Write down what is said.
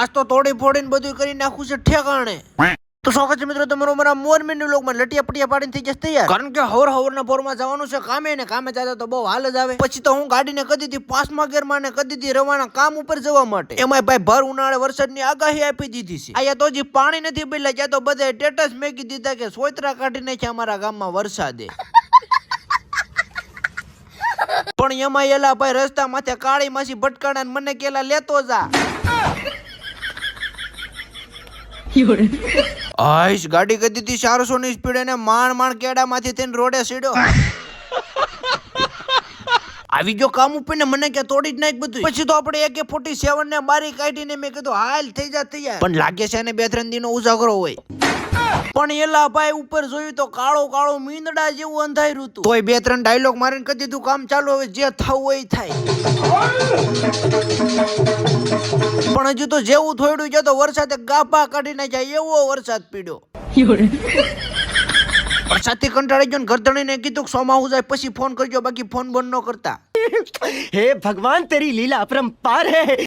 આજ તો તોડી ફોડીને બધું કરી નાખું છે ઠેકાણે. તો સ્વાગત છે મિત્રો તમારો મારા મોરમીની વ્લોગમાં. લટિયા પટિયા પાડીને થઈ જશે તૈયાર, કારણ કે હવરના પોરમાં જવાનું છે કામે, ને કામે જતા તો બહુ હાલ જ આવે. પછી તો હું ગાડીને કરી દીધી 5મા ગેરમાં ને કરી દીધી રવાના કામ ઉપર જવા માટે. એમાં ભાઈ ભર ઉનાળે વરસાદની આગાહી આપી દીધી છે. અહીંયા તો હજી પાણી નથી બદલાય, ત્યાં તો બધા સ્ટેટસ મેકી દીધા કે સોયત્રા કાઢી નાખ્યા અમારા ગામમાં વરસાદે. પણ એમાં એલા ભાઈ રસ્તા માથે કાળી માસી ભટકાણા મને કેલા લેતો જા. આઈશ ગાડી કરી દીધી 400 ની સ્પીડ અને માણ કેડા માંથી થઈને રોડે સીડ્યો. આવી ગયો કામ ઉપર ને મને કે તોડી જ નાખ બધું. પછી તો આપણે AK-47 ને બારી કાઢીને મેં કીધું હાલ થઈ જા તૈયાર. પણ લાગે છે ને 2-3 દિનો ઉજાગરો હોય. પણ એલા ભાઈ ઉપર જોયું તો કાળો મીંદડા જેવું અંધાર્યું હતું. તોય 2-3 ડાયલોગ મારીને કરી દીધું કામ ચાલુ, હવે જે થવું હોય થાય. પણ હજુ તો જેવું થોડું છે તો વરસાદે ગાભા કાઢી નાખ્યા એવો વરસાદ પીડ્યો. વરસાદથી કંટાળી ગયો ને ઘરધણીને કીધું સોમાવું જાય પછી ફોન કરજો, બાકી ફોન બંધ ન કરતા. हे भगवान तेरी लीला अपरंपार है.